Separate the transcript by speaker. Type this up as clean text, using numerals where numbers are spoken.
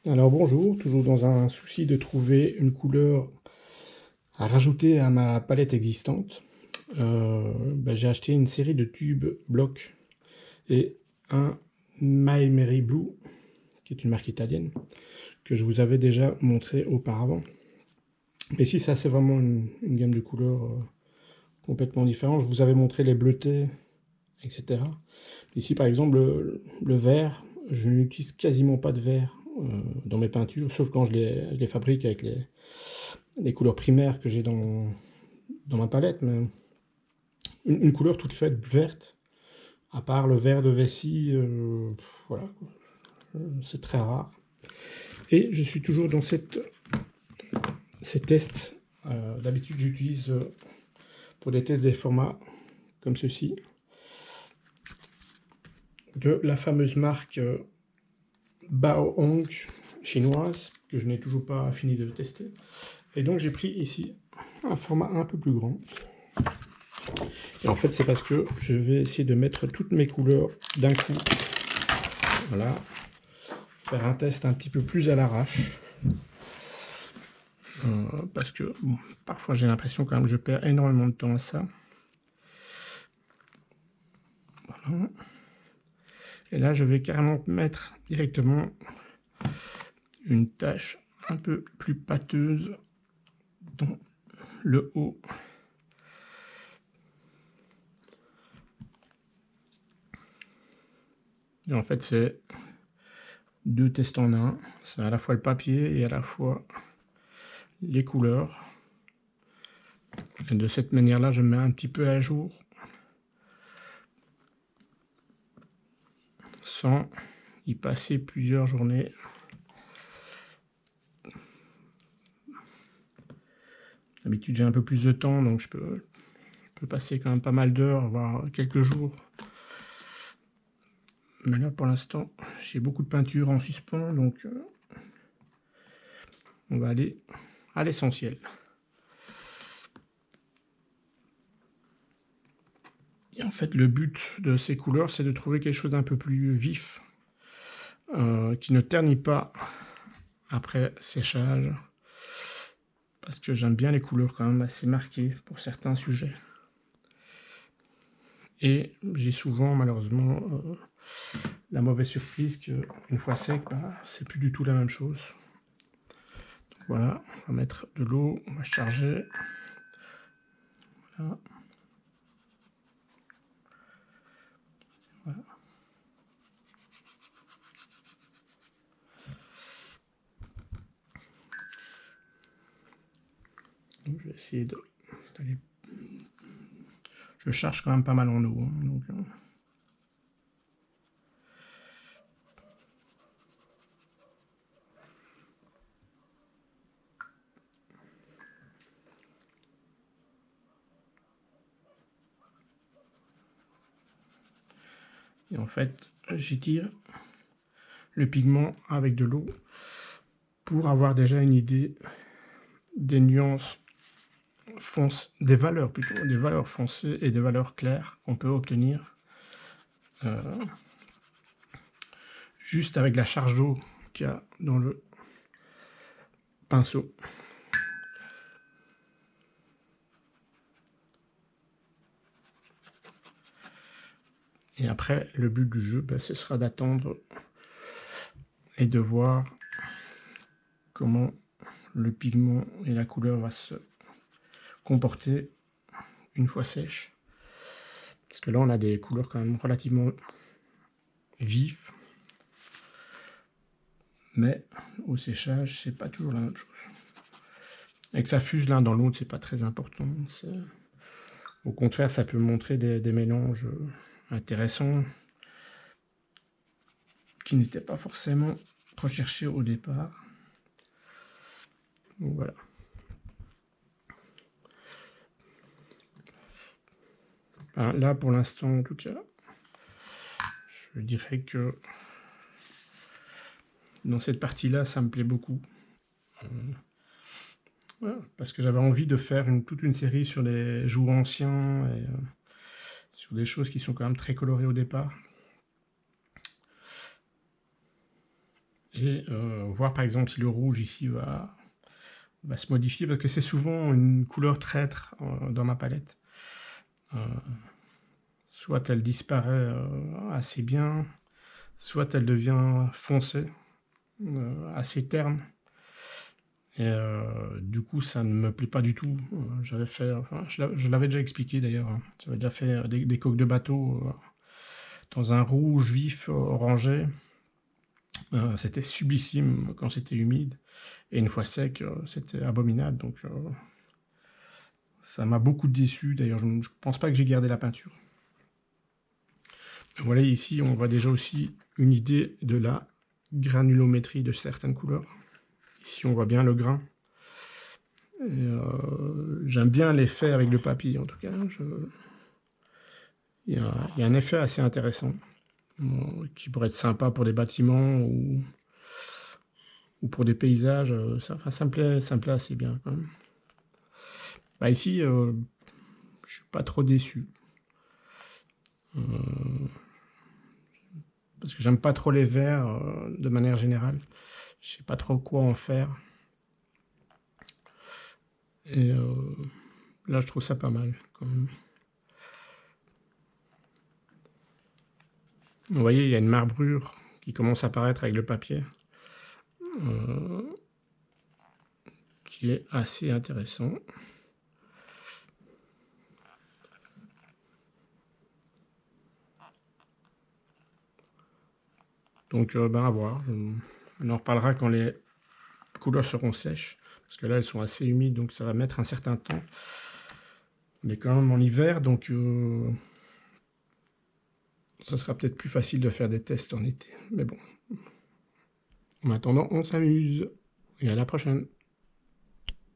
Speaker 1: Alors bonjour, toujours dans un souci de trouver une couleur à rajouter à ma palette existante. J'ai acheté une série de tubes blocs et un My Mary Blue, qui est une marque italienne, que je vous avais déjà montré auparavant. Mais ici, ça c'est vraiment une gamme de couleurs complètement différente. Je vous avais montré les bleutés, etc. Ici par exemple, le vert, je n'utilise quasiment pas de vert dans mes peintures, sauf quand je les fabrique avec les couleurs primaires que j'ai dans ma palette, mais une couleur toute faite verte, à part le vert de vessie, voilà, c'est très rare. Et je suis toujours dans ces tests. D'habitude, j'utilise pour des tests des formats comme ceci, de la fameuse marque Baohong chinoise, que je n'ai toujours pas fini de tester. Et donc j'ai pris ici un format un peu plus grand. Et en fait, c'est parce que je vais essayer de mettre toutes mes couleurs d'un coup. Voilà. Faire un test un petit peu plus à l'arrache. Parce que bon, parfois j'ai l'impression quand même que je perds énormément de temps à ça. Voilà. Et là, je vais carrément mettre directement une tache un peu plus pâteuse dans le haut. Et en fait, c'est deux tests en un. C'est à la fois le papier et à la fois les couleurs. Et de cette manière-là, je mets un petit peu à jour sans y passer plusieurs journées. D'habitude, j'ai un peu plus de temps, donc je peux passer quand même pas mal d'heures, voire quelques jours. Mais là, pour l'instant, j'ai beaucoup de peinture en suspens, donc on va aller à l'essentiel. Et en fait, le but de ces couleurs, c'est de trouver quelque chose d'un peu plus vif, qui ne ternit pas après séchage, parce que j'aime bien les couleurs quand même assez marquées pour certains sujets. Et j'ai souvent, malheureusement, la mauvaise surprise qu'une fois sec, c'est plus du tout la même chose. Donc voilà, on va mettre de l'eau, on va charger. Voilà. Voilà. Donc je vais essayer d'aller... Je charge quand même pas mal en eau. Hein, donc, et en fait, j'étire le pigment avec de l'eau pour avoir déjà une idée des nuances des valeurs plutôt, des valeurs foncées et des valeurs claires qu'on peut obtenir juste avec la charge d'eau qu'il y a dans le pinceau. Et après, le but du jeu, ce sera d'attendre et de voir comment le pigment et la couleur va se comporter une fois sèche. Parce que là, on a des couleurs quand même relativement vives. Mais au séchage, c'est pas toujours la même chose. Et que ça fuse l'un dans l'autre, c'est pas très important. Au contraire, ça peut montrer des mélanges intéressants qui n'étaient pas forcément recherchés au départ. Donc voilà. Là, pour l'instant, en tout cas, je dirais que dans cette partie-là, ça me plaît beaucoup. Voilà, parce que j'avais envie de faire toute une série sur les jouets anciens et sur des choses qui sont quand même très colorées au départ. et voir par exemple si le rouge ici va se modifier, parce que c'est souvent une couleur traître dans ma palette. Soit elle disparaît assez bien, soit elle devient foncée, assez terne. Et du coup, ça ne me plaît pas du tout. J'avais fait, enfin, je l'avais déjà expliqué d'ailleurs, hein. J'avais déjà fait des coques de bateau dans un rouge vif orangé. C'était sublissime quand c'était humide. Et une fois sec, c'était abominable. Donc ça m'a beaucoup déçu. D'ailleurs, je ne pense pas que j'ai gardé la peinture. Voilà, ici, on voit déjà aussi une idée de la granulométrie de certaines couleurs. Ici, on voit bien le grain. J'aime bien l'effet avec le papier, en tout cas. Il y a un effet assez intéressant qui pourrait être sympa pour des bâtiments ou pour des paysages. Ça me plaît assez bien quand même. Bah, ici, je suis pas trop déçu. Parce que j'aime pas trop les verts de manière générale. Je sais pas trop quoi en faire. Et là, je trouve ça pas mal quand même. Vous voyez, il y a une marbrure qui commence à apparaître avec le papier, qui est assez intéressant. Donc, ben à voir. On en reparlera quand les couleurs seront sèches, parce que là, elles sont assez humides, donc ça va mettre un certain temps. On est quand même en hiver, donc ça sera peut-être plus facile de faire des tests en été. Mais bon, en attendant, on s'amuse. Et à la prochaine.